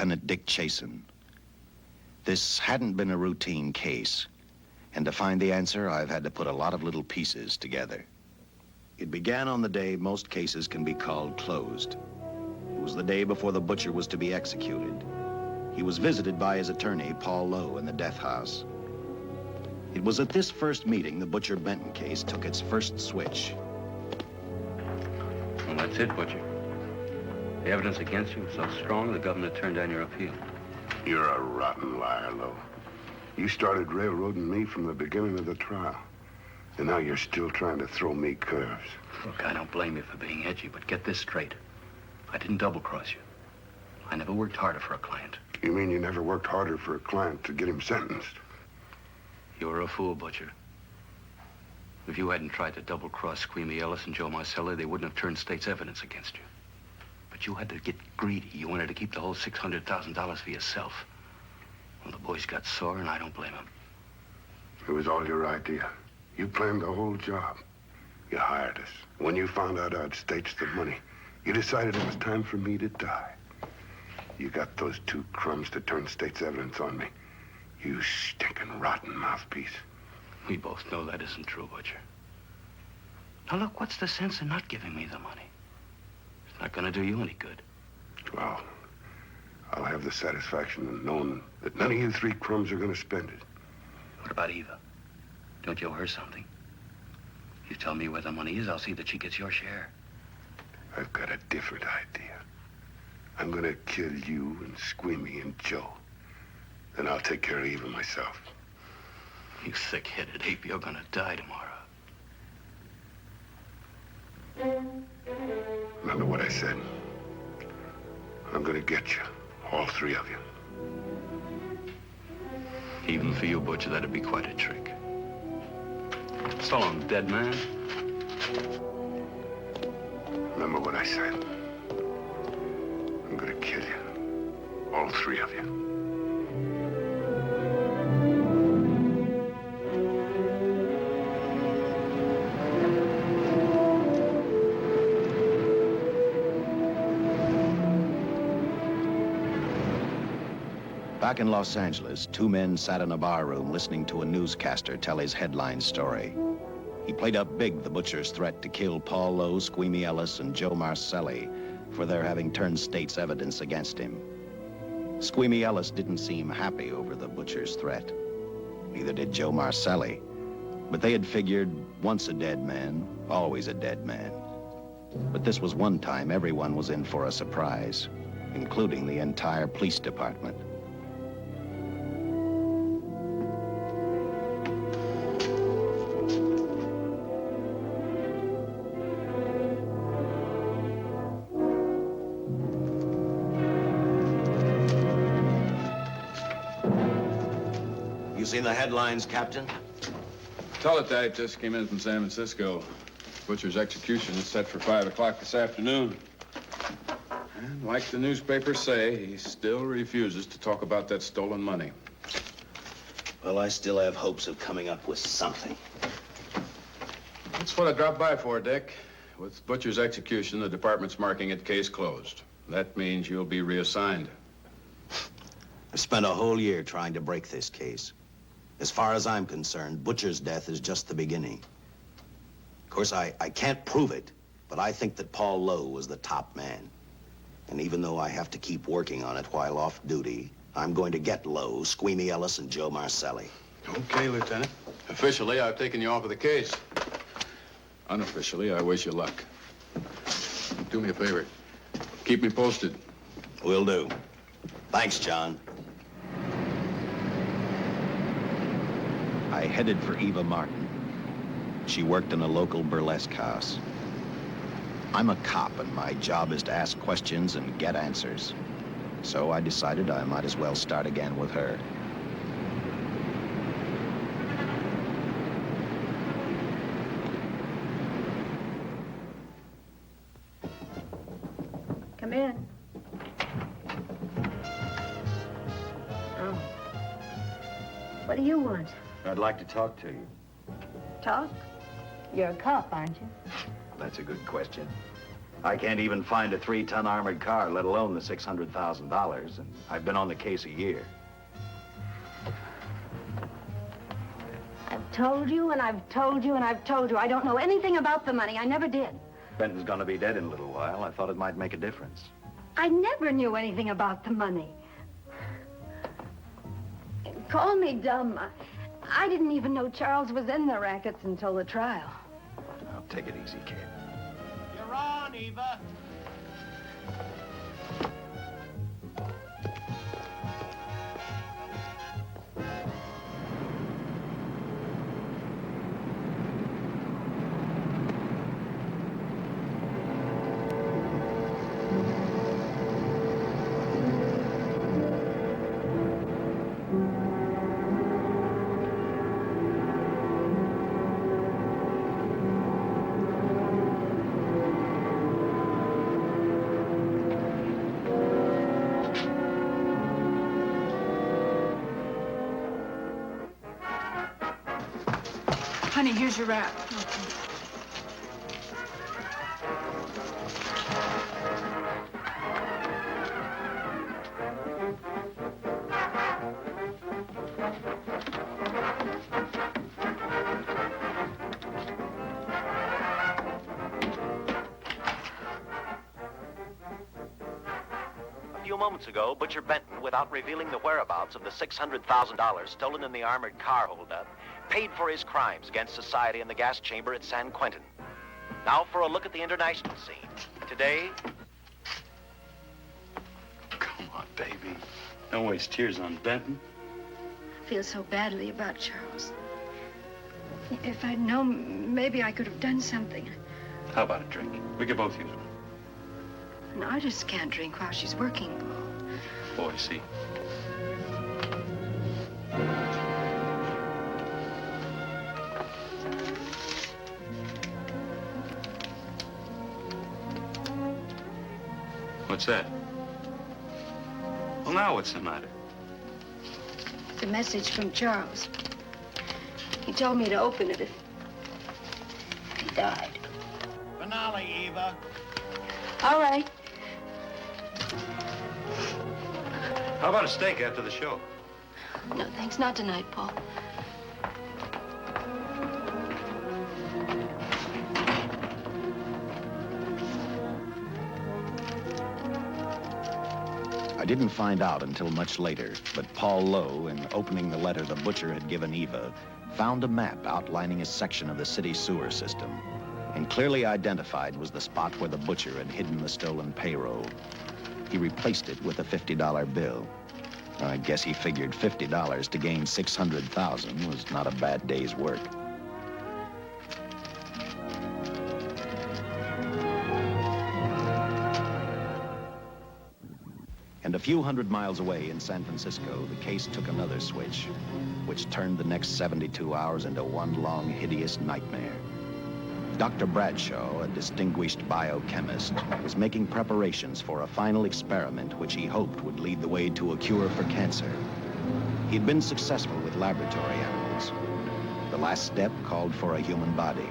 Lieutenant Dick Chasen. This hadn't been a routine case, and to find the answer, I've had to put a lot of little pieces together. It began on the day most cases can be called closed. It was the day before the butcher was to be executed. He was visited by his attorney, Paul Lowe, in the death house. It was at this first meeting the Butcher Benton case took its first switch. Well, that's it, Butcher. The evidence against you was so strong, the governor turned down your appeal. You're a rotten liar, Lowe. You started railroading me from the beginning of the trial. And now you're still trying to throw me curves. Look, I don't blame you for being edgy, but get this straight. I didn't double-cross you. I never worked harder for a client. You mean you never worked harder for a client to get him sentenced? You were a fool, Butcher. If you hadn't tried to double-cross Squeamy Ellis and Joe Marcelli, they wouldn't have turned state's evidence against you. But you had to get greedy. You wanted to keep the whole $600,000 for yourself. Well, the boys got sore, and I don't blame them. It was all your idea. You planned the whole job. You hired us. When you found out I'd staged the money, you decided it was time for me to die. You got those two crumbs to turn state's evidence on me. You stinking rotten mouthpiece. We both know that isn't true, Butcher. Now, look, what's the sense in not giving me the money? It's not gonna do you any good. Well, I'll have the satisfaction of knowing that none of you three crumbs are gonna spend it. What about Eva? Don't you owe her something? You tell me where the money is, I'll see that she gets your share. I've got a different idea. I'm gonna kill you and Squeamy and Joe. Then I'll take care of Eva myself. You thick-headed ape, you're gonna die tomorrow. Remember what I said? I'm gonna get you, all three of you. Even for you, Butcher, that'd be quite a trick. So long, dead man. Remember what I said? I'm gonna kill you, all three of you. Back in Los Angeles, two men sat in a bar room listening to a newscaster tell his headline story. He played up big the butcher's threat to kill Paul Lowe, Squeamy Ellis, and Joe Marcelli for their having turned state's evidence against him. Squeamy Ellis didn't seem happy over the butcher's threat. Neither did Joe Marcelli. But they had figured, once a dead man, always a dead man. But this was one time everyone was in for a surprise, including the entire police department. You seen the headlines, Captain? Teletype just came in from San Francisco. Butcher's execution is set for 5 o'clock this afternoon. And like the newspapers say, he still refuses to talk about that stolen money. Well, I still have hopes of coming up with something. That's what I dropped by for, Dick. With Butcher's execution, the department's marking it case closed. That means you'll be reassigned. I've spent a whole year trying to break this case. As far as I'm concerned, Butcher's death is just the beginning. Of course, I can't prove it, but I think that Paul Lowe was the top man. And even though I have to keep working on it while off duty, I'm going to get Lowe, Squeamy Ellis, and Joe Marcelli. Okay, Lieutenant. Officially, I've taken you off of the case. Unofficially, I wish you luck. Do me a favor. Keep me posted. Will do. Thanks, John. I headed for Eva Martin. She worked in a local burlesque house. I'm a cop, and my job is to ask questions and get answers. So I decided I might as well start again with her. Come in. Oh. What do you want? I'd like to talk to you. Talk? You're a cop, aren't you? That's a good question. I can't even find a 3-ton armored car, let alone the $600,000, and I've been on the case a year. I've told you, and I've told you, and I've told you. I don't know anything about the money. I never did. Benton's gonna be dead in a little while. I thought it might make a difference. I never knew anything about the money. Call me dumb. I didn't even know Charles was in the rackets until the trial. Now, take it easy, kid. You're on, Eva. Honey, here's your wrap. A few moments ago, Butcher Benton, without revealing the whereabouts of the $600,000 stolen in the armored car holdup, paid for his crimes against society in the gas chamber at San Quentin. Now for a look at the international scene. Today... Come on, baby. Don't waste tears on Benton. I feel so badly about Charles. If I'd known, maybe I could have done something. How about a drink? We could both use one. An artist can't drink while she's working, Paul. Boy, see. What's that? Well, now what's the matter? It's a message from Charles. He told me to open it if he died. Finale, Eva. All right. How about a steak after the show? No, thanks. Not tonight, Paul. I didn't find out until much later, but Paul Lowe, in opening the letter the butcher had given Eva, found a map outlining a section of the city sewer system. And clearly identified was the spot where the butcher had hidden the stolen payroll. He replaced it with a $50 bill. I guess he figured $50 to gain $600,000 was not a bad day's work. And a few hundred miles away in San Francisco, the case took another switch, which turned the next 72 hours into one long, hideous nightmare. Dr. Bradshaw, a distinguished biochemist, was making preparations for a final experiment which he hoped would lead the way to a cure for cancer. He'd been successful with laboratory animals. The last step called for a human body.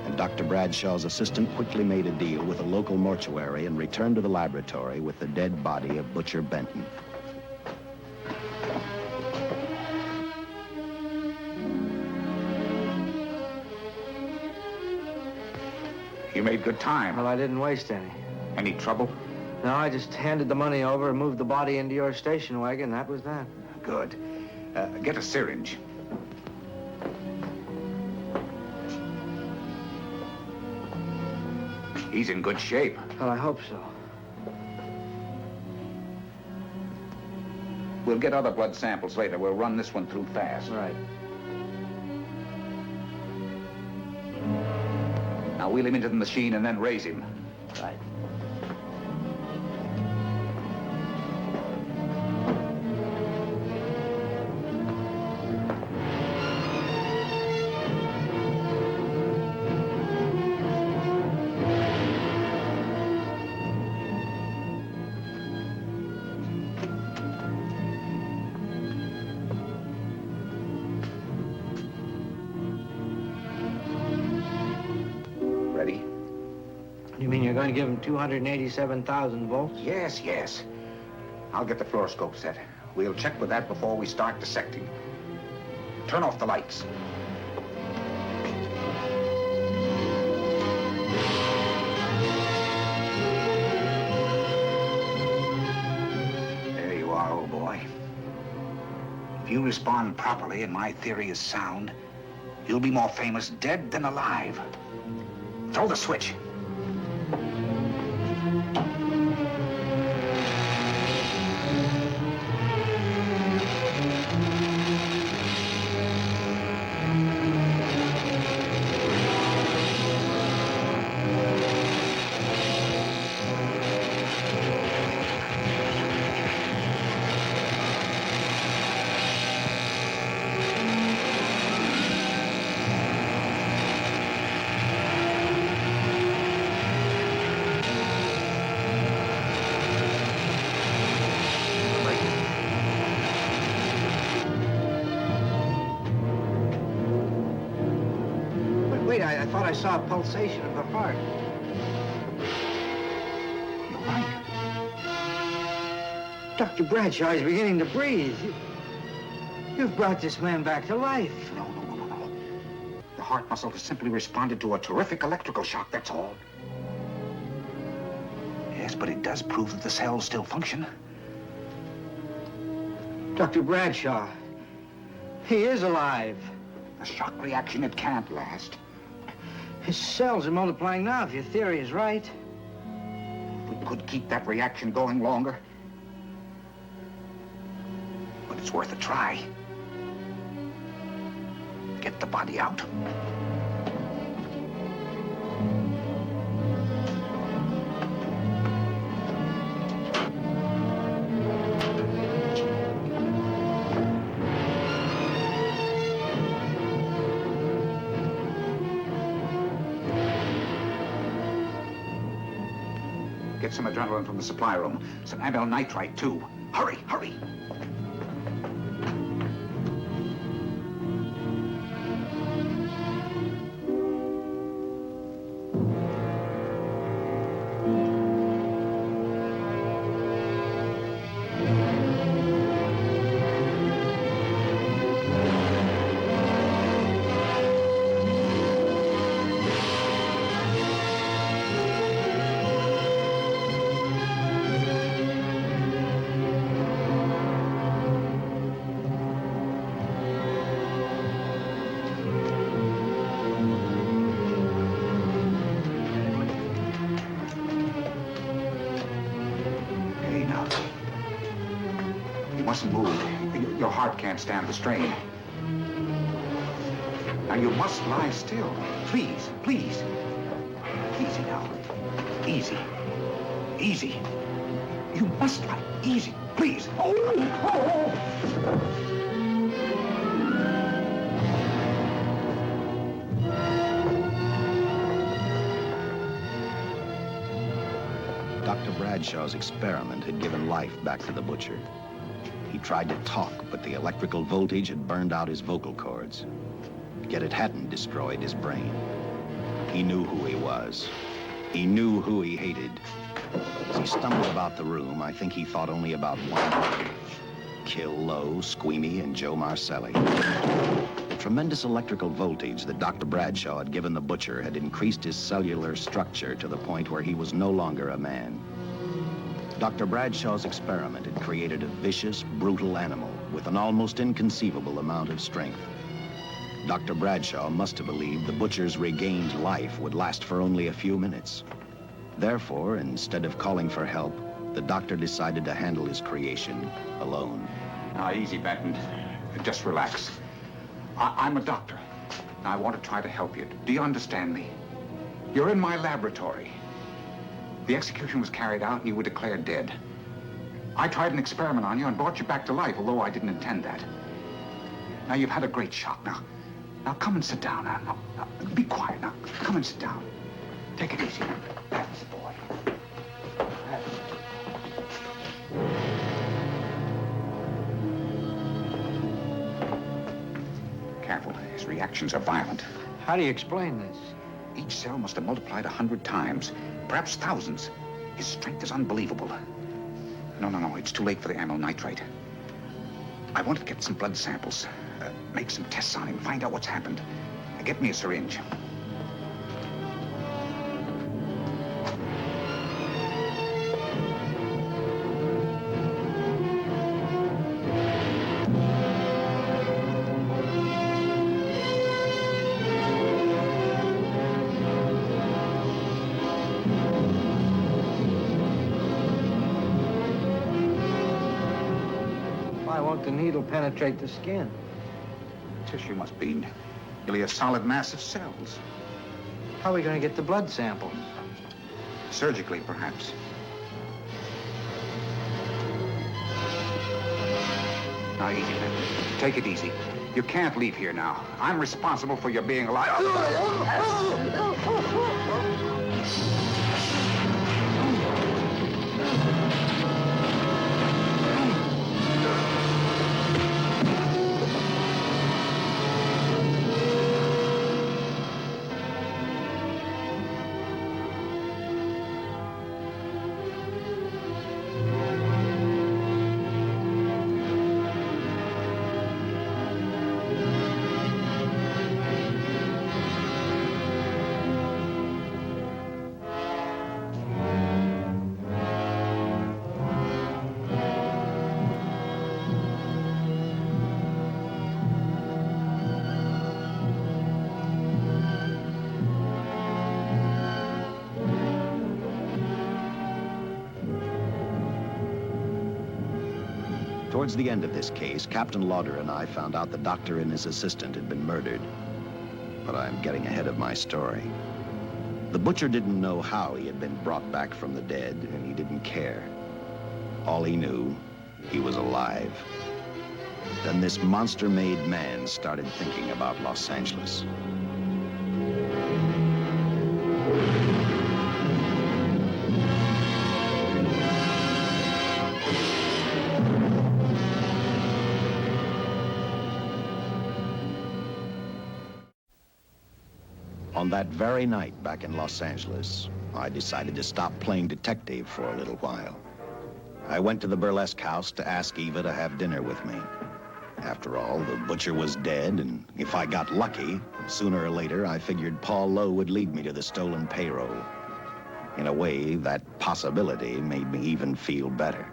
And Dr. Bradshaw's assistant quickly made a deal with a local mortuary and returned to the laboratory with the dead body of Butcher Benton. You made good time. Well, I didn't waste any. Any trouble? No, I just handed the money over and moved the body into your station wagon. That was that. Good. Get a syringe. He's in good shape. Well, I hope so. We'll get other blood samples later. We'll run this one through fast. Right. Now wheel him into the machine and then raise him. Right. going to give him 287,000 volts? Yes, yes. I'll get the fluoroscope set. We'll check with that before we start dissecting. Turn off the lights. There you are, old boy. If you respond properly and my theory is sound, you'll be more famous dead than alive. Throw the switch. Wait, I thought I saw a pulsation of the heart. You're right. Dr. Bradshaw is beginning to breathe. You've brought this man back to life. No. The heart muscle has simply responded to a terrific electrical shock, that's all. Yes, but it does prove that the cells still function. Dr. Bradshaw, he is alive. A shock reaction, it can't last. His cells are multiplying now, if your theory is right. We could keep that reaction going longer. But it's worth a try. Get the body out. Get some adrenaline from the supply room. Some amyl nitrite, too. Hurry, hurry! Mustn't move. Your heart can't stand the strain. Now, you must lie still. Please, please. Easy now. Easy. Easy. You must lie. Easy, please. Oh! Dr. Bradshaw's experiment had given life back to the butcher. He tried to talk, but the electrical voltage had burned out his vocal cords. Yet it hadn't destroyed his brain. He knew who he was. He knew who he hated. As he stumbled about the room, I think he thought only about one: kill Lowe, Squeamy, and Joe Marcelli. The tremendous electrical voltage that Dr. Bradshaw had given the butcher had increased his cellular structure to the point where he was no longer a man. Dr. Bradshaw's experiment had created a vicious, brutal animal with an almost inconceivable amount of strength. Dr. Bradshaw must have believed the butcher's regained life would last for only a few minutes. Therefore, instead of calling for help, the doctor decided to handle his creation alone. Now, easy, Benton. Just relax. I'm a doctor. I want to try to help you. Do you understand me? You're in my laboratory. The execution was carried out and you were declared dead. I tried an experiment on you and brought you back to life, although I didn't intend that. Now, you've had a great shock. Now come and sit down. Now, be quiet. Now, come and sit down. Take it easy. That's the boy. Careful. His reactions are violent. How do you explain this? Each cell must have multiplied 100 times. perhaps thousands. His strength is unbelievable. No, it's too late for the amyl nitrite. I want to get some blood samples, make some tests on him, find out what's happened. Get me a syringe. Why won't the needle penetrate the skin? Tissue must be nearly a solid mass of cells. How are we going to get the blood sample? Surgically, perhaps. Now, easy, man. Take it easy. You can't leave here now. I'm responsible for your being alive. Towards the end of this case, Captain Lauder and I found out the doctor and his assistant had been murdered. But I'm getting ahead of my story. The butcher didn't know how he had been brought back from the dead, and he didn't care. All he knew, he was alive. Then this monster-made man started thinking about Los Angeles. On that very night back in Los Angeles, I decided to stop playing detective for a little while. I went to the burlesque house to ask Eva to have dinner with me. After all, the butcher was dead, and if I got lucky, sooner or later, I figured Paul Lowe would lead me to the stolen payroll. In a way, that possibility made me even feel better.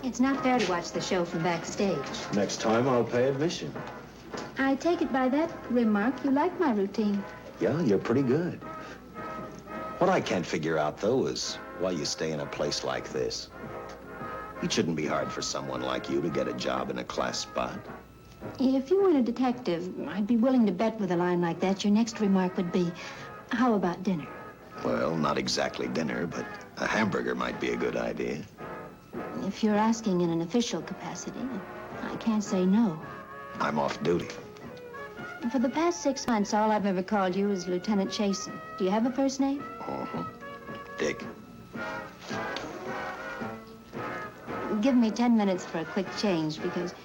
It's not fair to watch the show from backstage. Next time, I'll pay admission. I take it by that remark you like my routine. Yeah, you're pretty good. What I can't figure out, though, is why you stay in a place like this. It shouldn't be hard for someone like you to get a job in a class spot. If you weren't a detective, I'd be willing to bet with a line like that your next remark would be, how about dinner? Well, not exactly dinner, but a hamburger might be a good idea. If you're asking in an official capacity, I can't say no. I'm off duty. For the past 6 months, all I've ever called you is Lieutenant Chasen. Do you have a first name? Dick. Give me 10 minutes for a quick change, because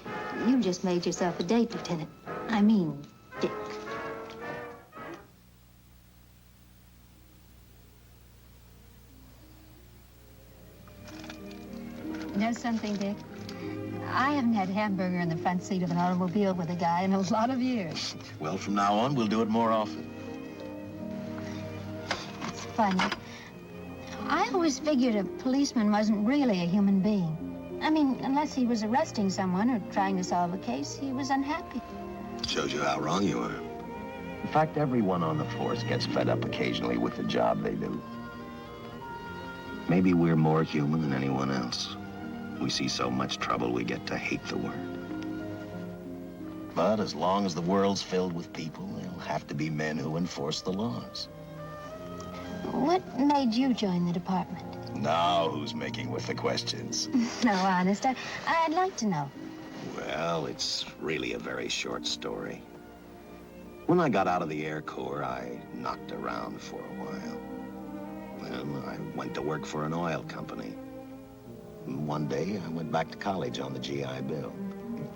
you just made yourself a date, Lieutenant. I mean, Dick. Know something, Dick? I haven't had hamburger in the front seat of an automobile with a guy in a lot of years. Well, from now on, we'll do it more often. It's funny. I always figured a policeman wasn't really a human being. I mean, unless he was arresting someone or trying to solve a case, he was unhappy. Shows you how wrong you are. In fact, everyone on the force gets fed up occasionally with the job they do. Maybe we're more human than anyone else. We see so much trouble, we get to hate the word. But as long as the world's filled with people, there'll have to be men who enforce the laws. What made you join the department? Now who's making with the questions? No, honest, I'd like to know. Well, it's really a very short story. When I got out of the Air Corps, I knocked around for a while. Well, I went to work for an oil company. One day, I went back to college on the GI Bill.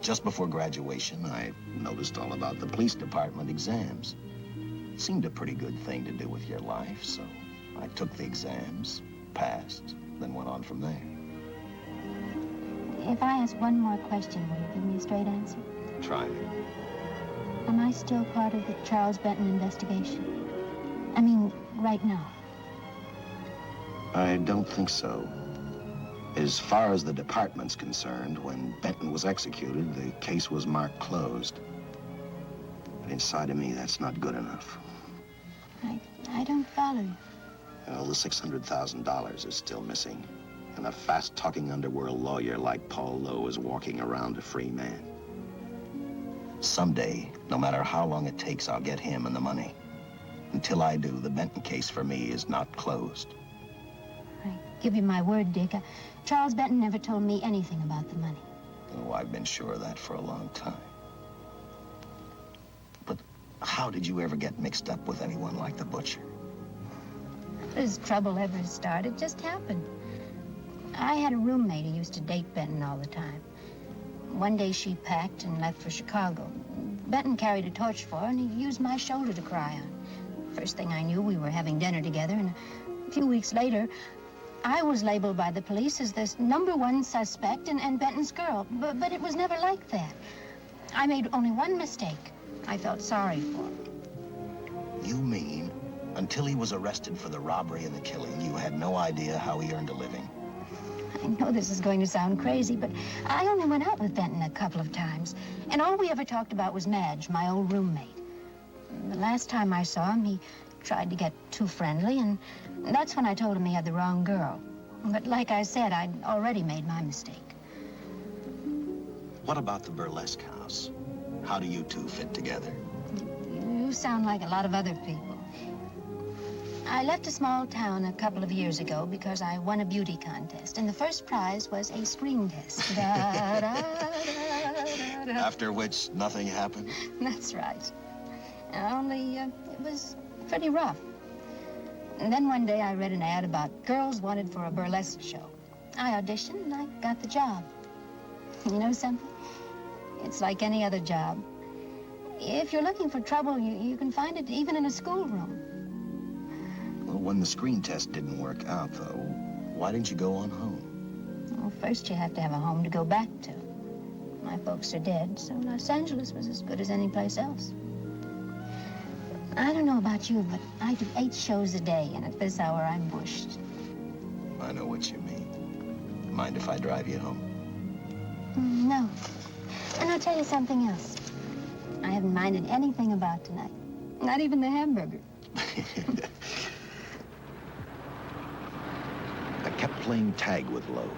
Just before graduation, I noticed all about the police department exams. Seemed a pretty good thing to do with your life, so I took the exams, passed, then went on from there. If I ask one more question, will you give me a straight answer? Try me. Am I still part of the Charles Benton investigation? I mean, right now. I don't think so. As far as the department's concerned, when Benton was executed, the case was marked closed. But inside of me, that's not good enough. I don't follow you. Well, the $600,000 is still missing. And a fast-talking underworld lawyer like Paul Lowe is walking around a free man. Someday, no matter how long it takes, I'll get him and the money. Until I do, the Benton case for me is not closed. I give you my word, Dick. Charles Benton never told me anything about the money. Oh, I've been sure of that for a long time. But how did you ever get mixed up with anyone like the butcher? As trouble ever started, just happened. I had a roommate who used to date Benton all the time. One day she packed and left for Chicago. Benton carried a torch for her, and he used my shoulder to cry on. First thing I knew, we were having dinner together, and a few weeks later, I was labeled by the police as this #1 suspect and Benton's girl. But it was never like that. I made only one mistake. I felt sorry for him. You mean, until he was arrested for the robbery and the killing, you had no idea how he earned a living? I know this is going to sound crazy, but I only went out with Benton a couple of times. And all we ever talked about was Madge, my old roommate. The last time I saw him, he tried to get too friendly, and that's when I told him he had the wrong girl. But like I said, I'd already made my mistake. What about the burlesque house? How do you two fit together? You sound like a lot of other people. I left a small town a couple of years ago because I won a beauty contest, and the first prize was a screen test. Da, da, da, da, da. After which, nothing happened? That's right. Only, it was pretty rough. And then one day I read an ad about girls wanted for a burlesque show. I auditioned and I got the job. You know something? It's like any other job. If you're looking for trouble, you can find it even in a schoolroom. Well, when the screen test didn't work out, though, why didn't you go on home? Well, first you have to have a home to go back to. My folks are dead, so Los Angeles was as good as any place else. I don't know about you, but I do 8 shows a day, and at this hour I'm bushed. I know what you mean. Mind if I drive you home? No. And I'll tell you something else. I haven't minded anything about tonight. Not even the hamburger. I kept playing tag with Lowe.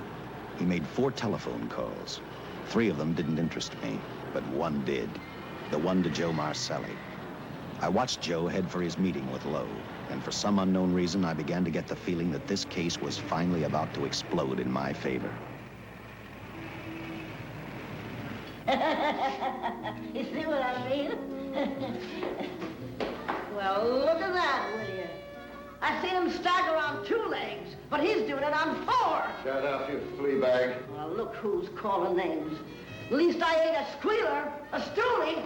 He made 4 telephone calls. 3 of them didn't interest me, but one did. The one to Joe Marcelli. I watched Joe head for his meeting with Lowe, and for some unknown reason, I began to get the feeling that this case was finally about to explode in my favor. You see what I mean? Well, look at that, will you? I seen him stagger on 2 legs, but he's doing it on 4. Shut up, you flea bag. Well, look who's calling names. At least I ain't a squealer, a stoolie.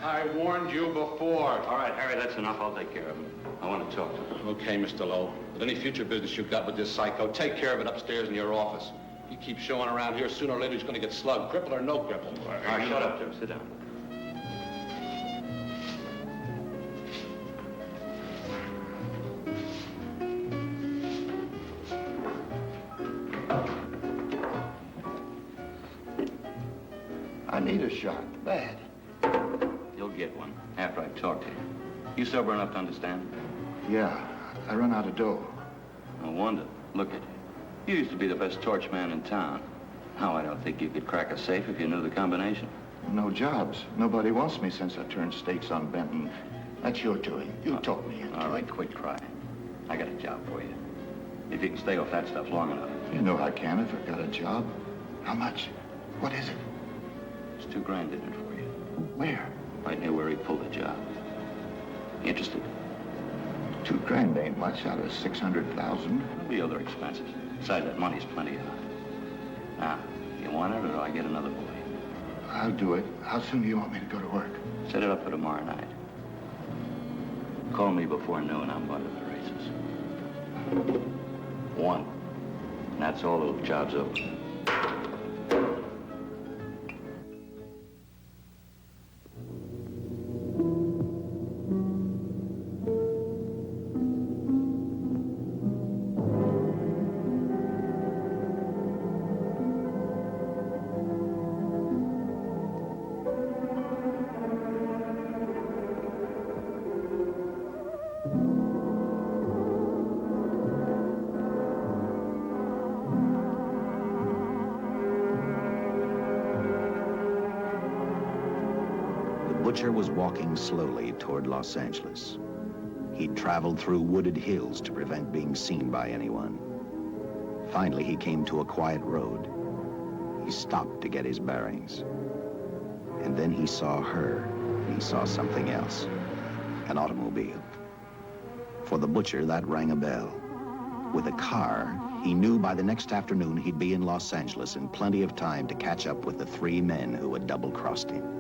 I warned you before. All right, Harry, that's enough. I'll take care of him. I want to talk to him. Okay, Mr. Lowe. With any future business you've got with this psycho, take care of it upstairs in your office. He keeps showing around here, sooner or later he's going to get slugged, cripple or no cripple. All right, shut up, Joe. Sit down. I need a shot, bad. You'll get one after I talk to you. You sober enough to understand? Yeah, I run out of dough. No wonder. Look at you. You used to be the best torch man in town. Now, I don't think you could crack a safe if you knew the combination. No jobs. Nobody wants me since I turned stakes on Benton. That's your doing. You talked me into it. All right, quit crying. I got a job for you. If you can stay off that stuff long enough. You know I can if I got a job. How much? What is it? There's $2 grand in it for you. Where? Right near where he pulled the job. Interested? $2 grand ain't much out of 600,000. There'll be other expenses. Besides, that money's plenty of. Now, you want it, or do I get another boy? I'll do it. How soon do you want me to go to work? Set it up for tomorrow night. call me before noon, I'm going to the races. 1. And that's all, the job's over. The butcher was walking slowly toward Los Angeles. He'd traveled through wooded hills to prevent being seen by anyone. Finally, he came to a quiet road. He stopped to get his bearings. And then he saw her, and he saw something else. An automobile. For the butcher, that rang a bell. With a car, he knew by the next afternoon he'd be in Los Angeles in plenty of time to catch up with the 3 men who had double-crossed him.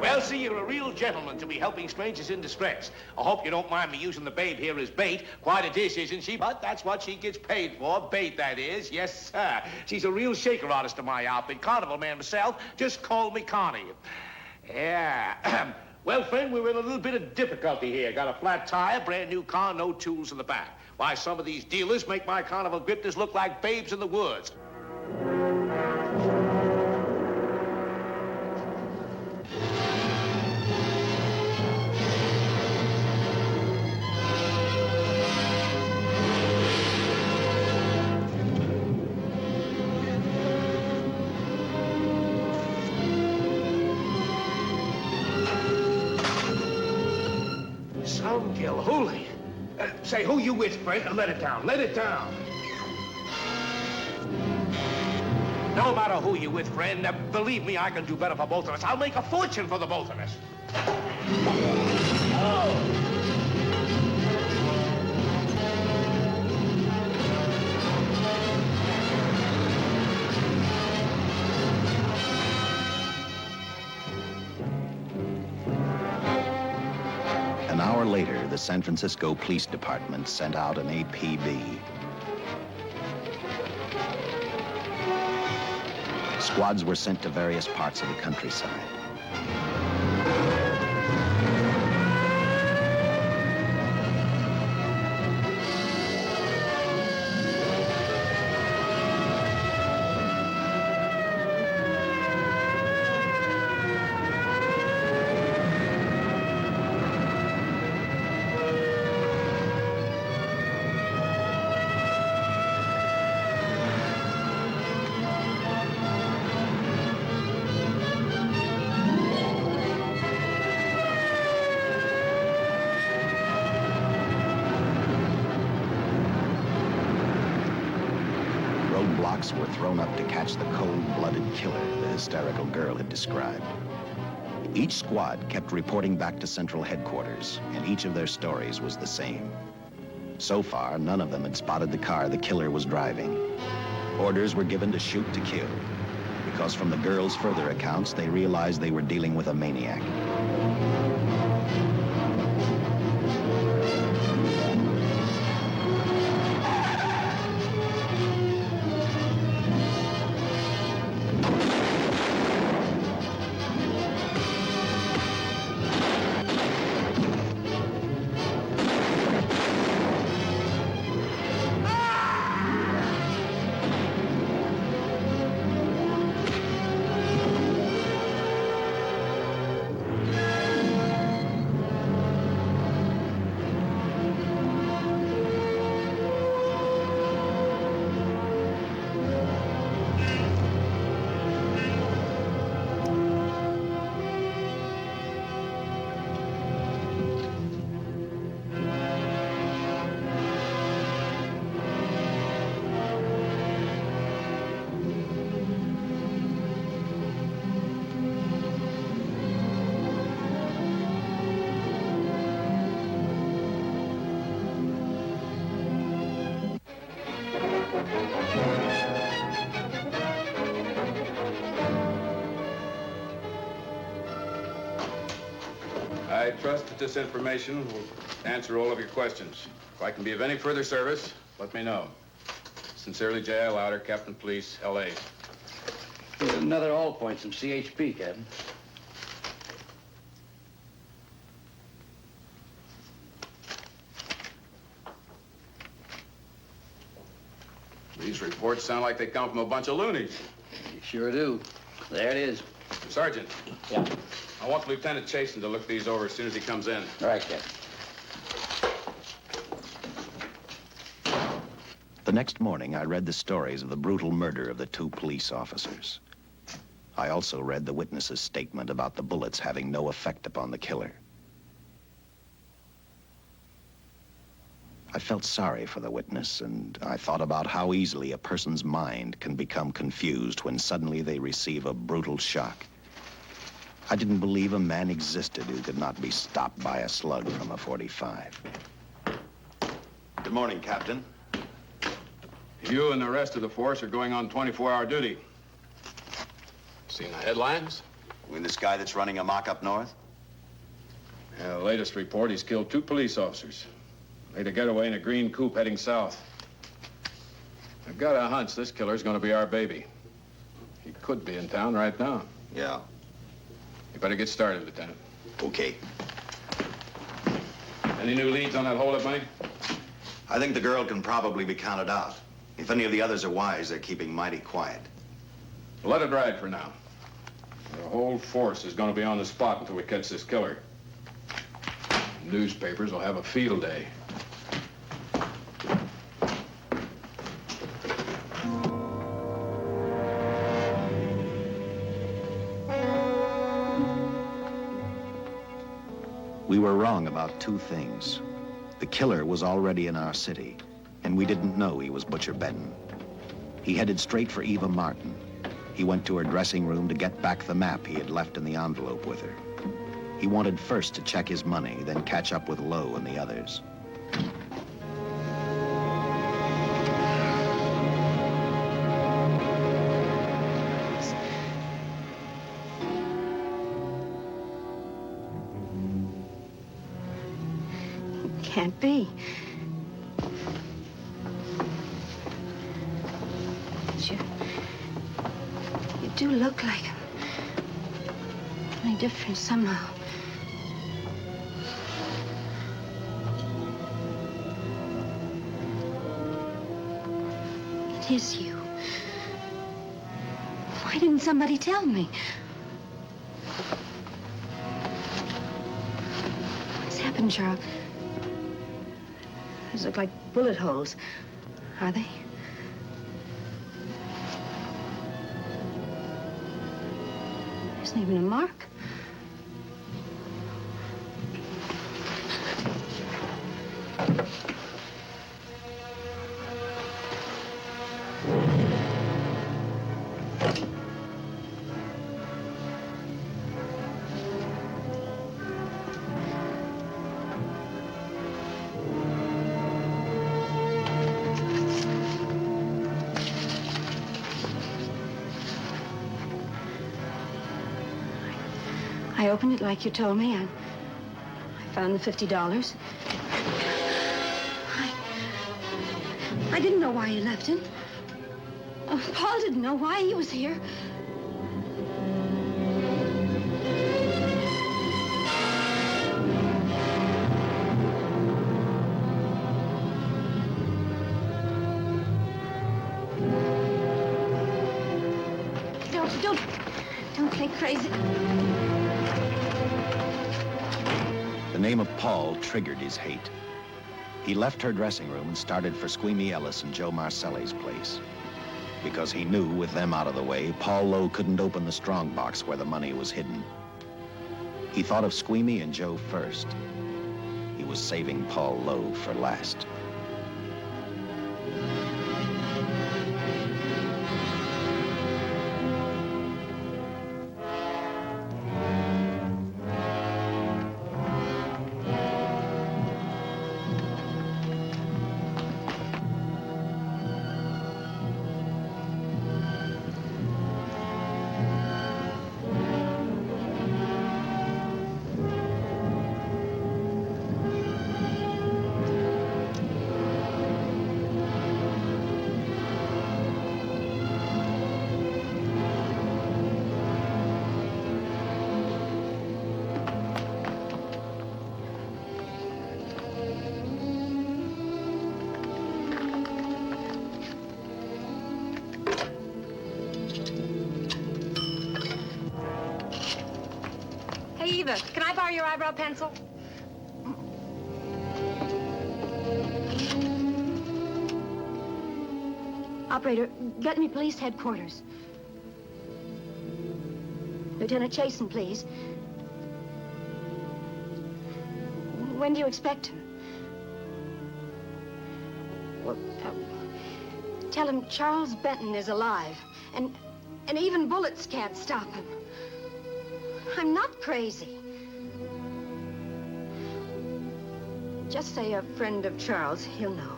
Well, see, you're a real gentleman to be helping strangers in distress. I hope you don't mind me using the babe here as bait. Quite a dish, isn't she? But that's what she gets paid for. Bait, that is. Yes, sir. She's a real shaker artist of my outfit. Carnival man myself. Just call me Connie. Yeah. Well, friend, we're in a little bit of difficulty here. Got a flat tire, brand new car, no tools in the back. Why, some of these dealers make my carnival grifters look like babes in the woods. Holy. Say, who you with, friend? Let it down. Let it down. No matter who you with, friend, believe me, I can do better for both of us. I'll make a fortune for the both of us. Oh! An hour later, the San Francisco Police Department sent out an APB. Squads were sent to various parts of the countryside. Roadblocks were thrown up to catch the cold-blooded killer the hysterical girl had described. Each squad kept reporting back to central headquarters, and each of their stories was the same. So far, none of them had spotted the car the killer was driving. Orders were given to shoot to kill, because from the girls' further accounts, they realized they were dealing with a maniac. I trust that this information will answer all of your questions. If I can be of any further service, let me know. Sincerely, J.I. Louder, Captain Police, L.A. Here's another all points from CHP, Captain. These reports sound like they come from a bunch of loonies. You sure do. There it is. Sergeant. Yeah. I want Lieutenant Chasen to look these over as soon as he comes in. All right, Captain. The next morning, I read the stories of the brutal murder of the 2 police officers. I also read the witness's statement about the bullets having no effect upon the killer. I felt sorry for the witness, and I thought about how easily a person's mind can become confused when suddenly they receive a brutal shock. I didn't believe a man existed who could not be stopped by a slug from a .45. Good morning, Captain. You and the rest of the force are going on 24-hour duty. Seen the headlines? You mean this guy that's running amok up north? Yeah, the latest report, he's killed 2 police officers. Made a getaway in a green coupe heading south. I've got a hunch this killer's gonna be our baby. He could be in town right now. Yeah. You better get started, Lieutenant. Okay. Any new leads on that holdup money? I think the girl can probably be counted out. If any of the others are wise, they're keeping mighty quiet. Let it ride for now. The whole force is going to be on the spot until we catch this killer. Newspapers will have a field day. We were wrong about 2 things. The killer was already in our city, and we didn't know he was Butcher Benton. He headed straight for Eva Martin. He went to her dressing room to get back the map he had left in the envelope with her. He wanted first to check his money, then catch up with Lowe and the others. Can't be. You do look like him. Only different somehow. It is you. Why didn't somebody tell me? What's happened, Charles? Those look like bullet holes. Are they? There isn't even a mark. I opened it like you told me. I found the $50. I didn't know why you left it. Oh, Paul didn't know why he was here. Don't think crazy. The name of Paul triggered his hate. He left her dressing room and started for Squeamy Ellis and Joe Marcelli's place. Because he knew, with them out of the way, Paul Lowe couldn't open the strong box where the money was hidden. He thought of Squeamy and Joe first. He was saving Paul Lowe for last. Hey, Eva, can I borrow your eyebrow pencil? Operator, get me police headquarters. Lieutenant Chasen, please. When do you expect him? Well, tell him Charles Benton is alive, and even bullets can't stop him. I'm not crazy. Just say a friend of Charles, he'll know.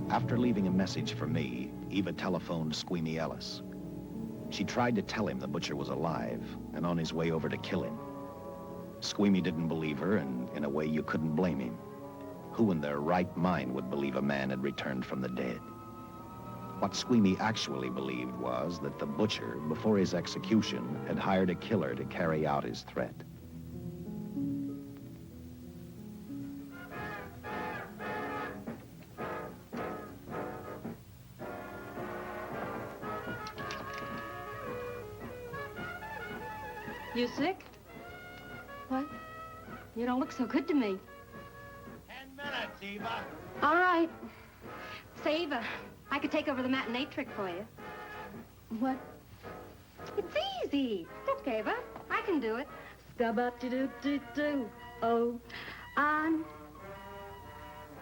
After leaving a message for me, Eva telephoned Squeamy Ellis. She tried to tell him the butcher was alive and on his way over to kill him. Squeamy didn't believe her, and in a way you couldn't blame him. Who in their right mind would believe a man had returned from the dead? What Squeamy actually believed was that the butcher, before his execution, had hired a killer to carry out his threat. You sick? What? You don't look so good to me. 10 minutes, Eva. All right. Say, Eva, I could take over the matinee trick for you. What? It's easy. Look, Eva, I can do it. Scabba-doo-doo-doo. Oh,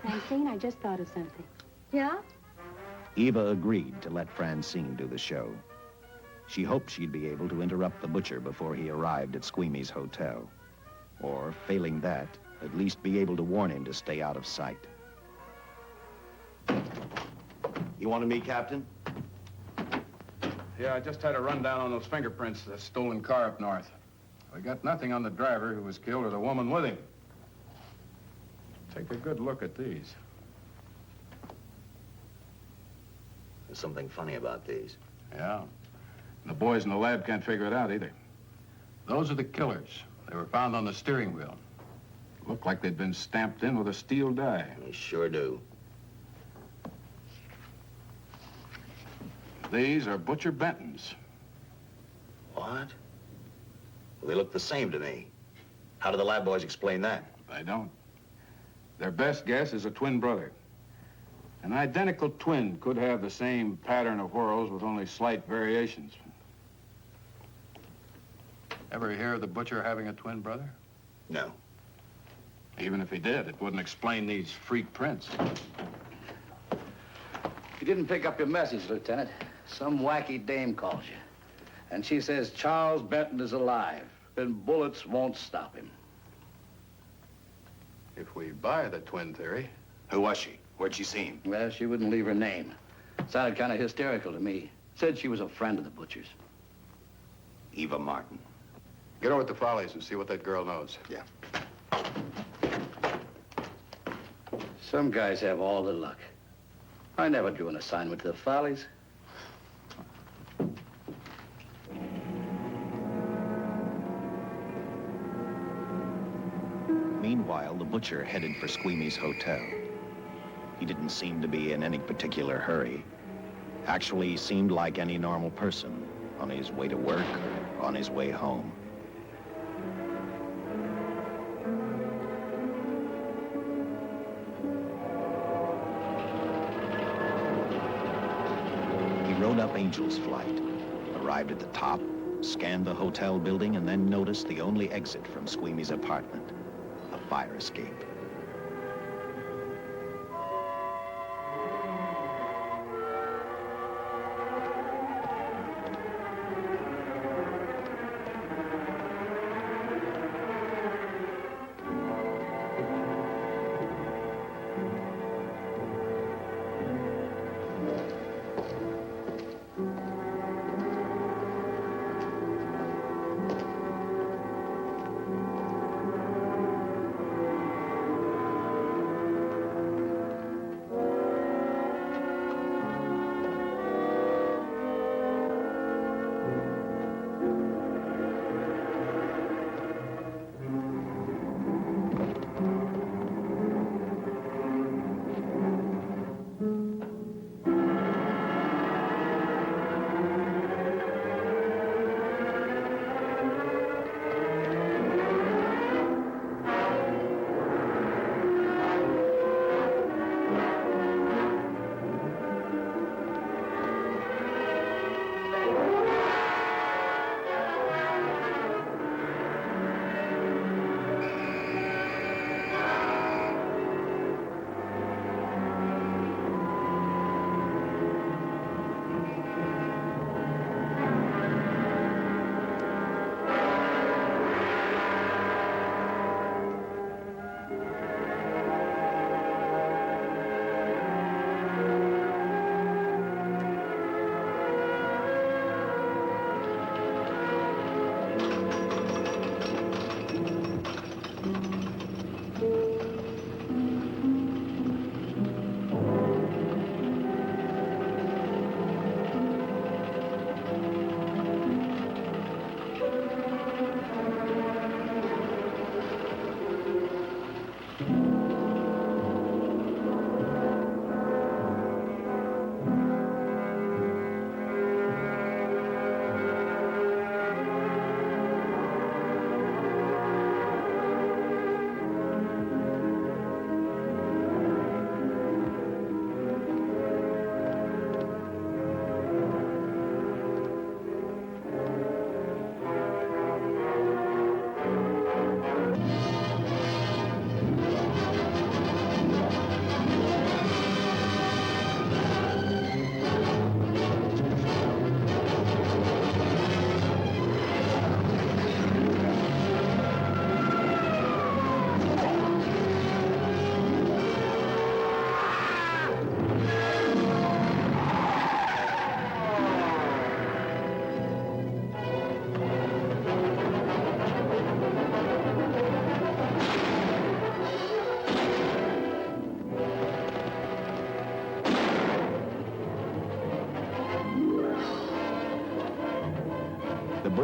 Francine, I just thought of something. Yeah? Eva agreed to let Francine do the show. She hoped she'd be able to interrupt the butcher before he arrived at Squeamy's hotel. Or, failing that, at least be able to warn him to stay out of sight. You wanted me, Captain? Yeah, I just had a rundown on those fingerprints of the stolen car up north. We got nothing on the driver who was killed or the woman with him. Take a good look at these. There's something funny about these. Yeah. The boys in the lab can't figure it out either. Those are the killers. They were found on the steering wheel. Looked like they'd been stamped in with a steel die. They sure do. These are Butcher Benton's. What? Well, they look the same to me. How do the lab boys explain that? They don't. Their best guess is a twin brother. An identical twin could have the same pattern of whorls with only slight variations. Ever hear of the butcher having a twin brother? No. Even if he did, it wouldn't explain these freak prints. You didn't pick up your message, Lieutenant. Some wacky dame calls you. And she says Charles Benton is alive, and bullets won't stop him. If we buy the twin theory. Who was she? Where'd she see him? Well, she wouldn't leave her name. Sounded kind of hysterical to me. Said she was a friend of the butcher's. Eva Martin. Get over at the Follies and see what that girl knows. Yeah. Some guys have all the luck. I never drew an assignment to the Follies. Meanwhile, the butcher headed for Squeamy's hotel. He didn't seem to be in any particular hurry. Actually, he seemed like any normal person, on his way to work or on his way home. He rode up Angel's Flight, arrived at the top, scanned the hotel building, and then noticed the only exit from Squeamy's apartment, a fire escape.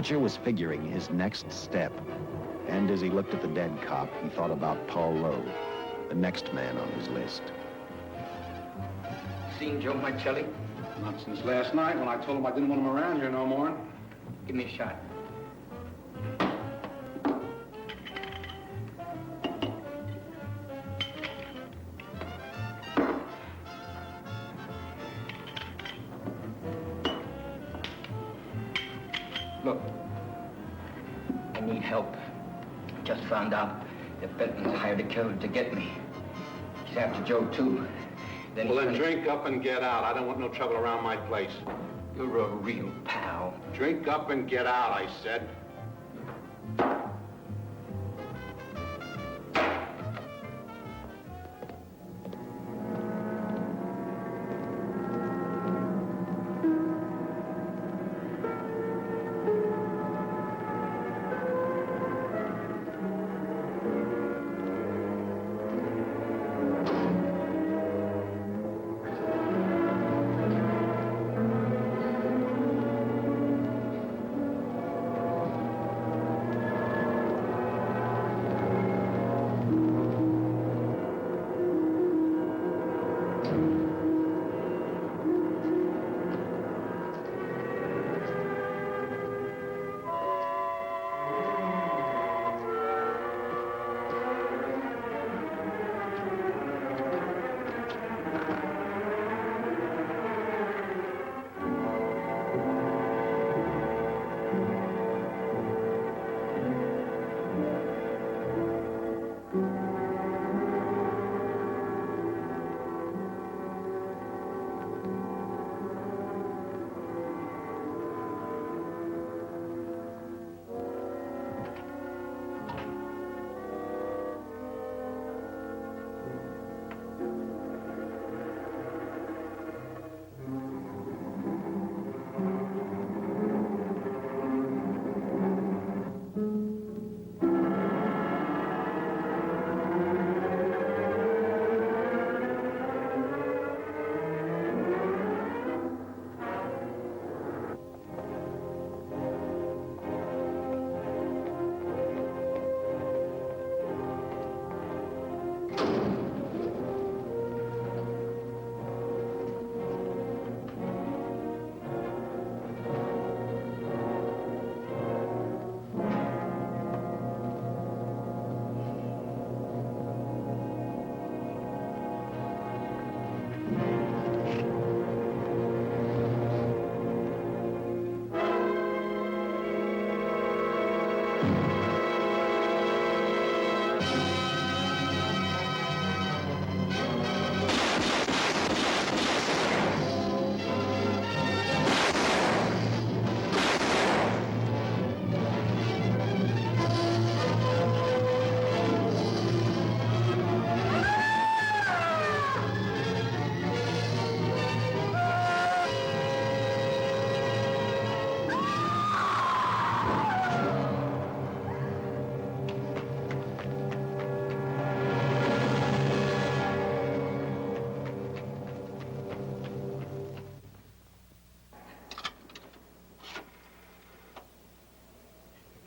Butcher was figuring his next step. And as he looked at the dead cop, he thought about Paul Lowe, the next man on his list. Seen Joe Marcelli? Not since last night when I told him I didn't want him around here no more. Give me a shot. Look, I need help. Just found out that Benton's hired a killer to get me. He's after Joe, too. Well, then drink up and get out. I don't want no trouble around my place. You're a real pal. Drink up and get out, I said.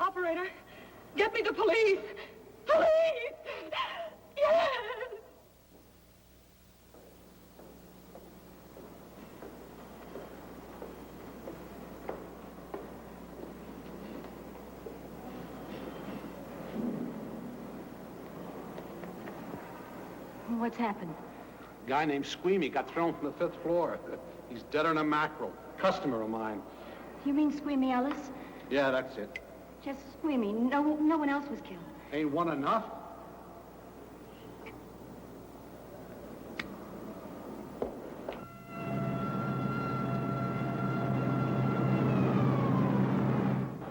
Operator, get me the police! Police! Yes! What's happened? A guy named Squeamy got thrown from the 5th floor. He's dead on a mackerel. Customer of mine. You mean Squeamy Ellis? Yeah, that's it. Just Squeamy. No one else was killed. Ain't one enough?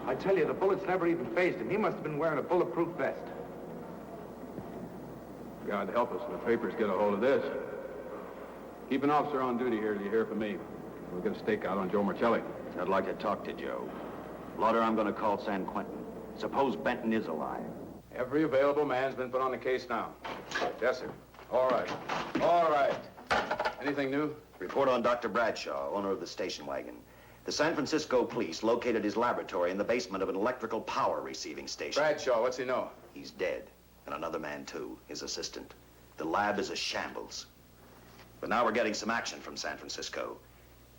I tell you, the bullets never even phased him. He must have been wearing a bulletproof vest. God help us when the papers get a hold of this. Keep an officer on duty here till you hear from me. We'll get a stakeout on Joe Marcelli. I'd like to talk to Joe. Lauder, I'm going to call San Quentin. Suppose Benton is alive. Every available man's been put on the case now. Yes, sir. All right. All right. Anything new? Report on Dr. Bradshaw, owner of the station wagon. The San Francisco police located his laboratory in the basement of an electrical power receiving station. Bradshaw, what's he know? He's dead. And another man, too, his assistant. The lab is a shambles. But now we're getting some action from San Francisco.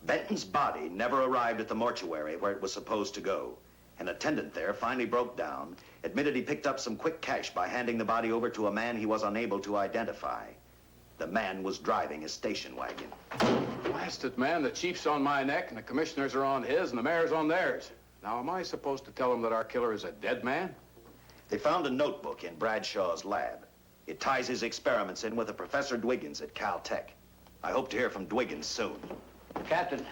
Benton's body never arrived at the mortuary where it was supposed to go. An attendant there finally broke down, admitted he picked up some quick cash by handing the body over to a man he was unable to identify. The man was driving a station wagon. Blasted man, the chief's on my neck, and the commissioners are on his, and the mayor's on theirs. Now, am I supposed to tell them that our killer is a dead man? They found a notebook in Bradshaw's lab. It ties his experiments in with a Professor Dwiggins at Caltech. I hope to hear from Dwiggins soon. Captain,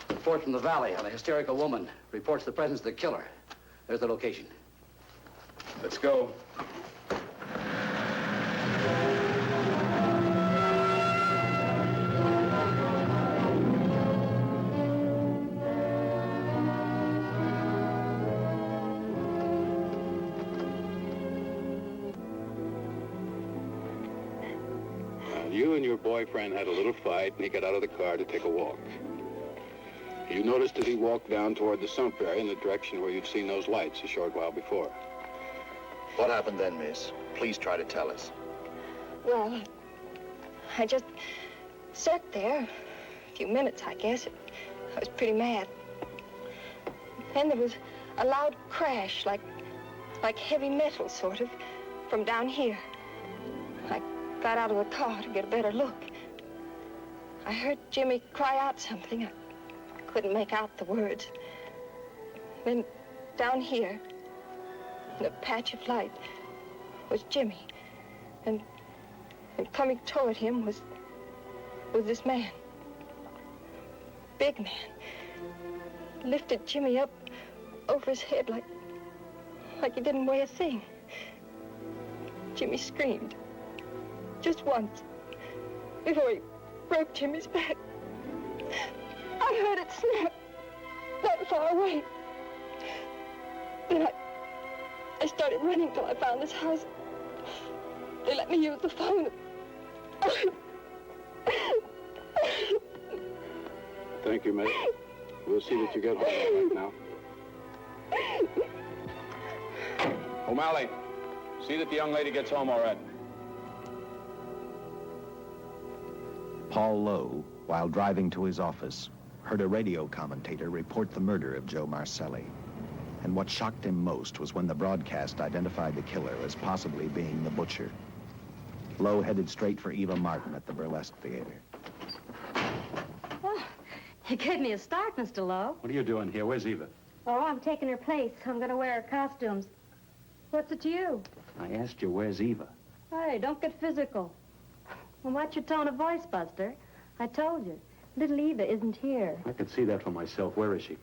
report from the valley on a hysterical woman. Reports the presence of the killer. There's the location. Let's go. You and your boyfriend had a little fight, and he got out of the car to take a walk. You noticed that he walked down toward the sump area in the direction where you'd seen those lights a short while before. What happened then, miss? Please try to tell us. Well, I just sat there a few minutes, I guess. I was pretty mad. Then there was a loud crash, like heavy metal, sort of, from down here. I got out of the car to get a better look. I heard Jimmy cry out something. I couldn't make out the words. Then down here, in a patch of light, was Jimmy. And coming toward him was this man. Big man. Lifted Jimmy up over his head like he didn't weigh a thing. Jimmy screamed. Just once, before he broke Jimmy's back. I heard it snap that far away. Then I started running till I found this house. They let me use the phone. Thank you, mate. We'll see that you get home right now. O'Malley, see that the young lady gets home all right. Paul Lowe, while driving to his office, heard a radio commentator report the murder of Joe Marcelli. And what shocked him most was when the broadcast identified the killer as possibly being the butcher. Lowe headed straight for Eva Martin at the Burlesque Theater. Oh, you gave me a start, Mr. Lowe. What are you doing here? Where's Eva? Oh, I'm taking her place. I'm going to wear her costumes. What's it to you? I asked you, where's Eva? Hey, don't get physical. Well, watch your tone of voice, Buster. I told you. Little Eva isn't here. I can see that for myself. Where is she?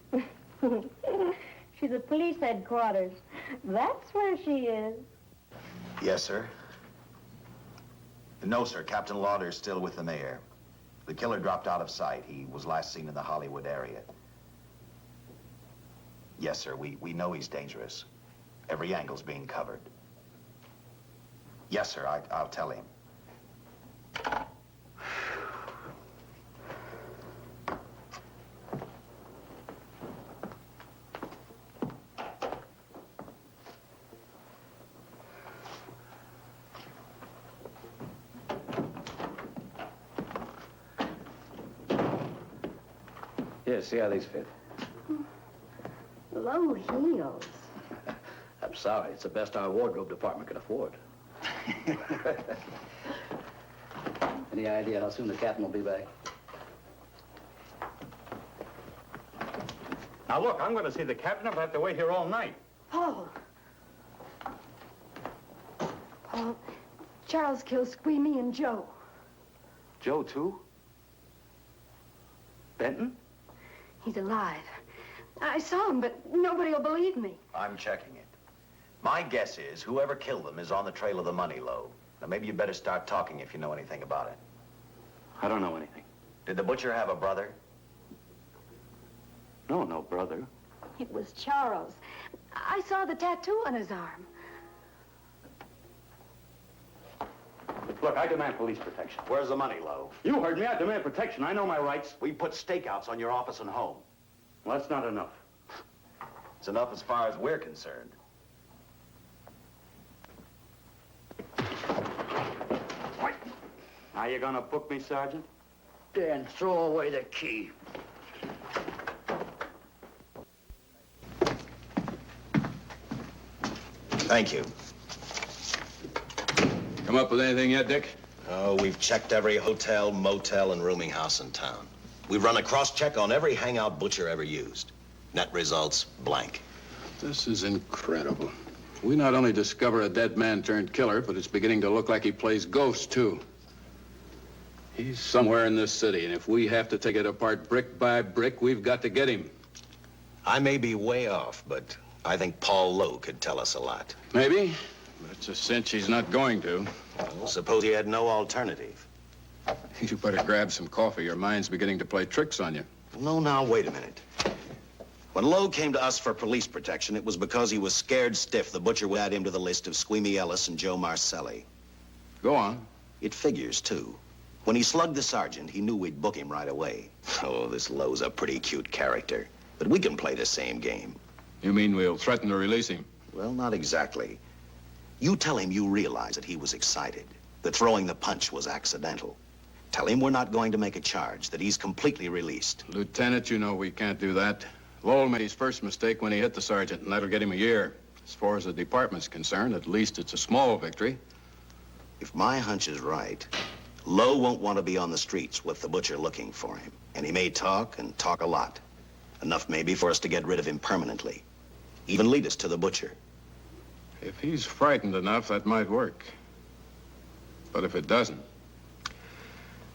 She's at police headquarters. That's where she is. Yes, sir. No, sir. Captain Lauder's still with the mayor. The killer dropped out of sight. He was last seen in the Hollywood area. Yes, sir. We know he's dangerous. Every angle's being covered. Yes, sir. I'll tell him. Here, see how these fit. Low heels. I'm sorry. It's the best our wardrobe department can afford. Any idea how soon the captain will be back? Now, look, I'm going to see the captain. I'll have to wait here all night. Paul. Paul, Charles killed Squeamy and Joe. Joe, too? Benton? He's alive. I saw him, but nobody will believe me. I'm checking it. My guess is whoever killed them is on the trail of the money, Lowe. Now, maybe you better start talking if you know anything about it. I don't know anything. Did the butcher have a brother? No brother. It was Charles. I saw the tattoo on his arm. Look, I demand police protection. Where's the money, Lowe? You heard me. I demand protection. I know my rights. We put stakeouts on your office and home. Well, that's not enough. It's enough as far as we're concerned. Now you gonna book me, Sergeant? Dan, throw away the key. Thank you. Come up with anything yet, Dick? Oh, we've checked every hotel, motel, and rooming house in town. We've run a cross-check on every hangout Butcher ever used. Net results, blank. This is incredible. We not only discover a dead man turned killer, but it's beginning to look like he plays ghost, too. He's somewhere in this city, and if we have to take it apart brick by brick, we've got to get him. I may be way off, but I think Paul Lowe could tell us a lot. Maybe, but it's a cinch he's not going to. Well, suppose he had no alternative. You better grab some coffee. Your mind's beginning to play tricks on you. No, now, wait a minute. When Lowe came to us for police protection, it was because he was scared stiff the Butcher would add him to the list of Squeamy Ellis and Joe Marcelli. Go on. It figures, too. When he slugged the sergeant, he knew we'd book him right away. Oh, this Lowe's a pretty cute character. But we can play the same game. You mean we'll threaten to release him? Well, not exactly. You tell him you realize that he was excited, that throwing the punch was accidental. Tell him we're not going to make a charge, that he's completely released. Lieutenant, you know we can't do that. Lowell made his first mistake when he hit the sergeant, and that'll get him a year. As far as the department's concerned, at least it's a small victory. If my hunch is right, Lowe won't want to be on the streets with the Butcher looking for him. And he may talk, and talk a lot. Enough maybe for us to get rid of him permanently. Even lead us to the Butcher. If he's frightened enough, that might work. But if it doesn't...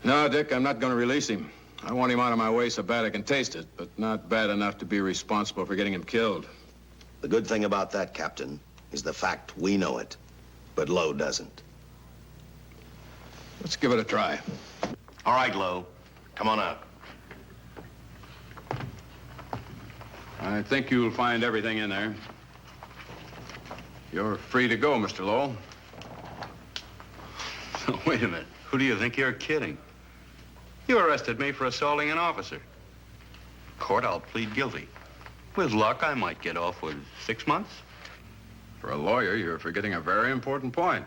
No, Dick, I'm not going to release him. I want him out of my way so bad I can taste it, but not bad enough to be responsible for getting him killed. The good thing about that, Captain, is the fact we know it, but Lowe doesn't. Let's give it a try. All right, Lowe. Come on out. I think you'll find everything in there. You're free to go, Mr. Lowell. Wait a minute. Who do you think you're kidding? You arrested me for assaulting an officer. Court, I'll plead guilty. With luck, I might get off with 6 months. For a lawyer, you're forgetting a very important point.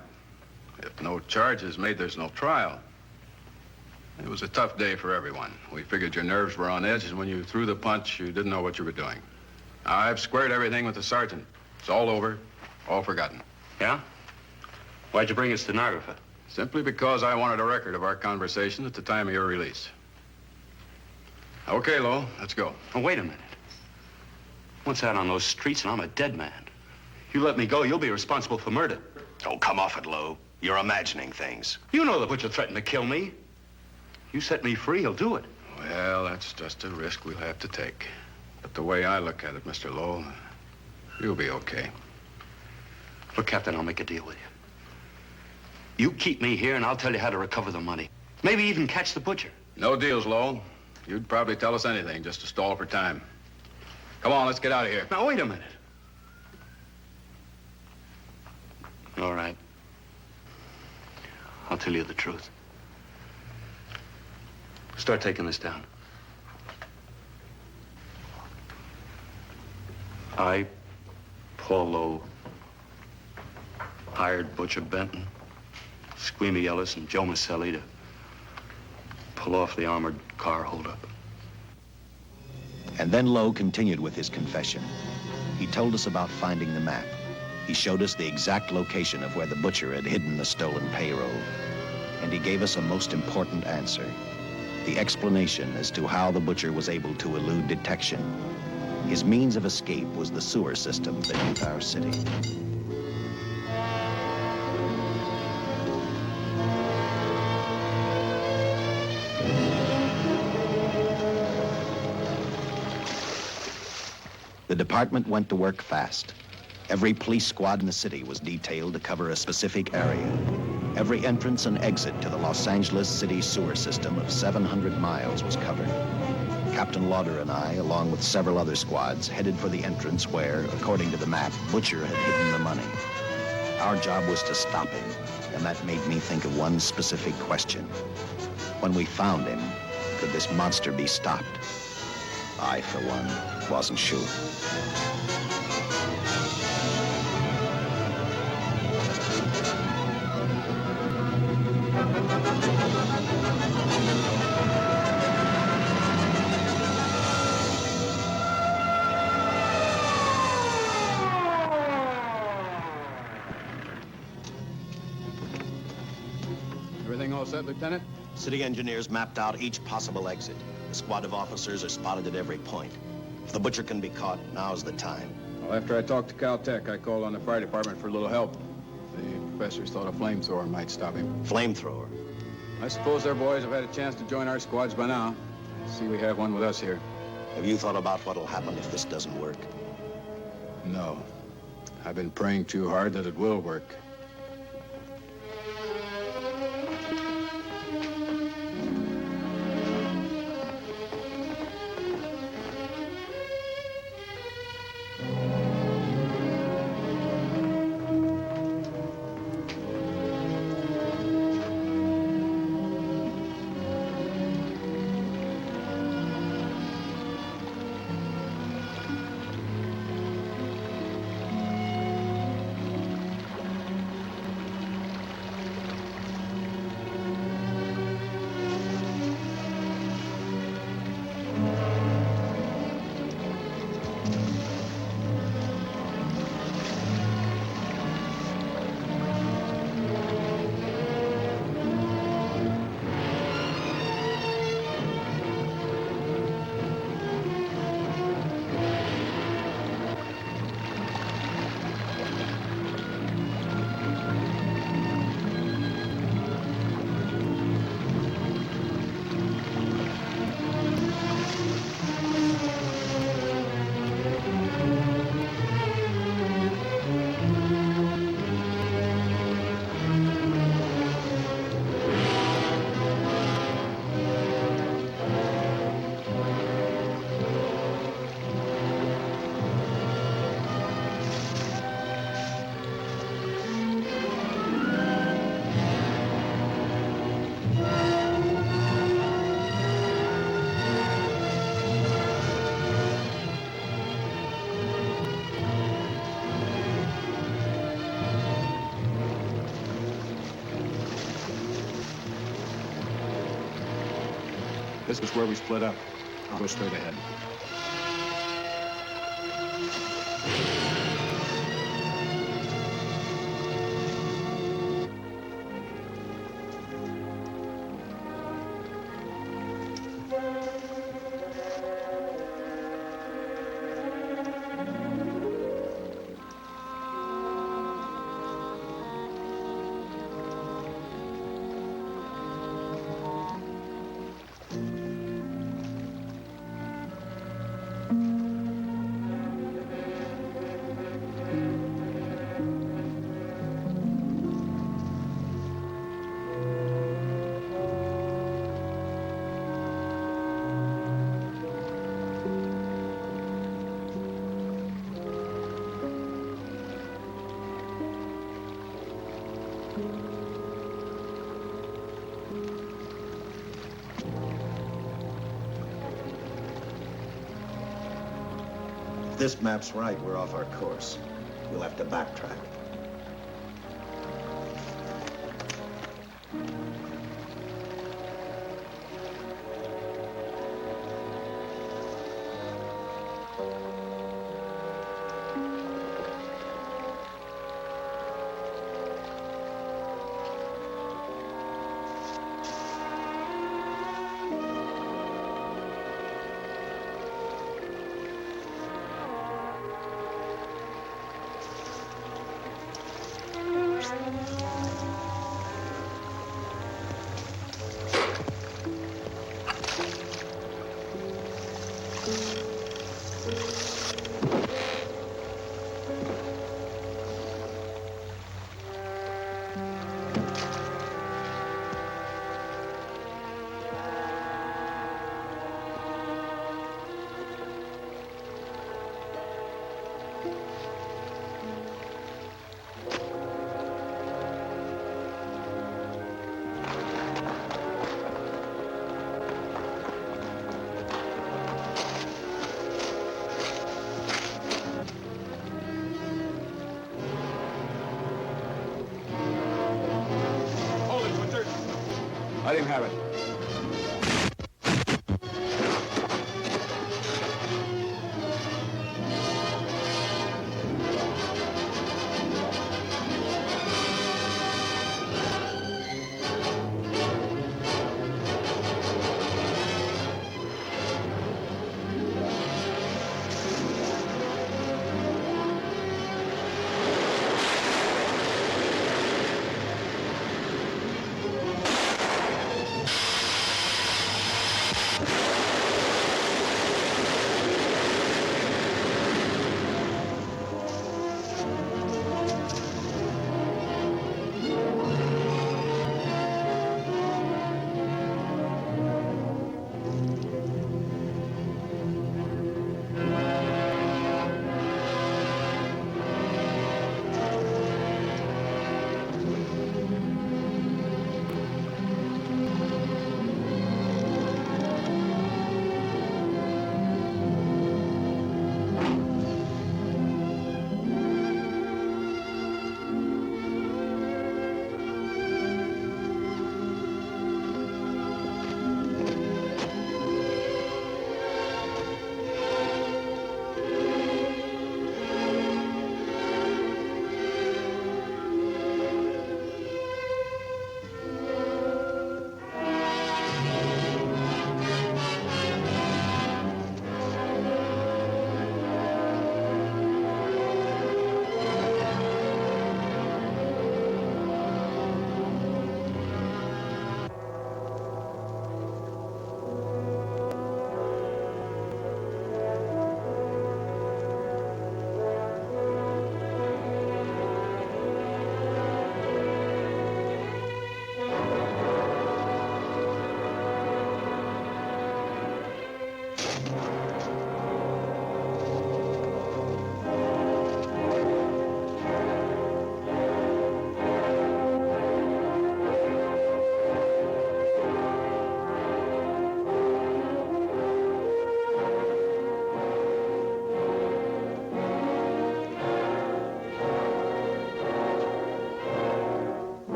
If no charge is made, there's no trial. It was a tough day for everyone. We figured your nerves were on edge, and when you threw the punch, you didn't know what you were doing. I've squared everything with the sergeant. It's all over, all forgotten. Yeah? Why'd you bring a stenographer? Simply because I wanted a record of our conversation at the time of your release. Okay, Lowell, let's go. Oh, wait a minute. Once out on those streets and I'm a dead man. You let me go, you'll be responsible for murder. Oh, come off it, Lowe. You're imagining things. You know the Butcher threatened to kill me. You set me free, he'll do it. Well, that's just a risk we'll have to take. But the way I look at it, Mr. Lowell, you'll be okay. Look, Captain, I'll make a deal with you. You keep me here and I'll tell you how to recover the money. Maybe even catch the Butcher. No deals, Lowell. You'd probably tell us anything just to stall for time. Come on, let's get out of here. Now, wait a minute. All right. I'll tell you the truth. Start taking this down. I, Paul Lowe, hired Butcher Benton, Squeamy Ellis, and Joe Marcelli to pull off the armored car holdup. And then Lowe continued with his confession. He told us about finding the map. He showed us the exact location of where the Butcher had hidden the stolen payroll. And he gave us a most important answer. The explanation as to how the Butcher was able to elude detection. His means of escape was the sewer system beneath our city. The department went to work fast. Every police squad in the city was detailed to cover a specific area. Every entrance and exit to the Los Angeles city sewer system of 700 miles was covered. Captain Lauder and I, along with several other squads, headed for the entrance where, according to the map, Butcher had hidden the money. Our job was to stop him, and that made me think of one specific question. When we found him, could this monster be stopped? I, for one, wasn't sure. Everything all set, Lieutenant? City engineers mapped out each possible exit. A squad of officers are spotted at every point. If the butcher can be caught, now's the time. Well, after I talked to Caltech, I called on the fire department for a little help. The professors thought a flamethrower might stop him. Flamethrower? I suppose their boys have had a chance to join our squads by now. See, we have one with us here. Have you thought about what'll happen if this doesn't work? No. I've been praying too hard that it will work. This is where we split up. I'll go straight ahead. If this map's right, we're off our course. We'll have to backtrack. Let him have it.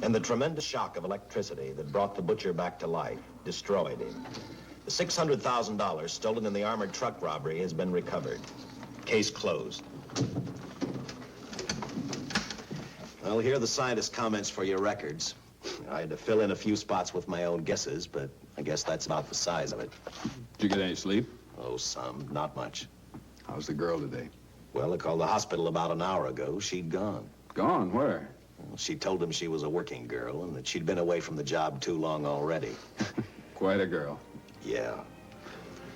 And the tremendous shock of electricity that brought the butcher back to life destroyed him. The $600,000 stolen in the armored truck robbery has been recovered. Case closed. Well, here are the scientist's comments for your records. I had to fill in a few spots with my own guesses, but I guess that's about the size of it. Did you get any sleep? Oh, some. Not much. How's the girl today? Well, I called the hospital about an hour ago. She'd gone. Gone? Where? Well, she told him she was a working girl and that she'd been away from the job too long already. Quite a girl. Yeah.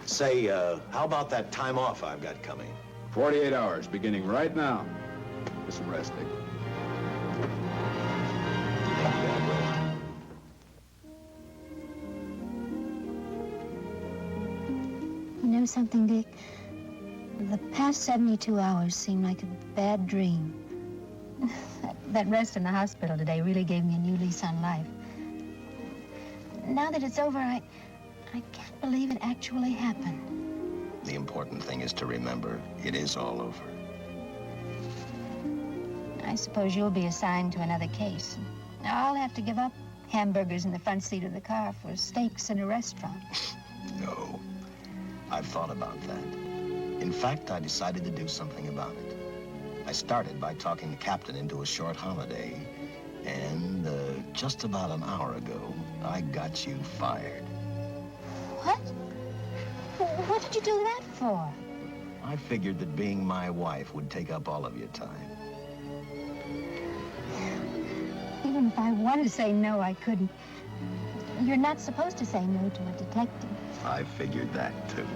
Say, how about that time off I've got coming? 48 hours, beginning right now. Get some rest, Dick. know something, Dick? The past 72 hours seem like a bad dream. That rest in the hospital today really gave me a new lease on life. Now that it's over, I can't believe it actually happened. The important thing is to remember it is all over. I suppose you'll be assigned to another case. Now, I'll have to give up hamburgers in the front seat of the car for steaks in a restaurant. No, I've thought about that. In fact, I decided to do something about it. I started by talking the captain into a short holiday, and just about an hour ago, I got you fired. What? What did you do that for? I figured that being my wife would take up all of your time. Even if I wanted to say no, I couldn't. You're not supposed to say no to a detective. I figured that, too.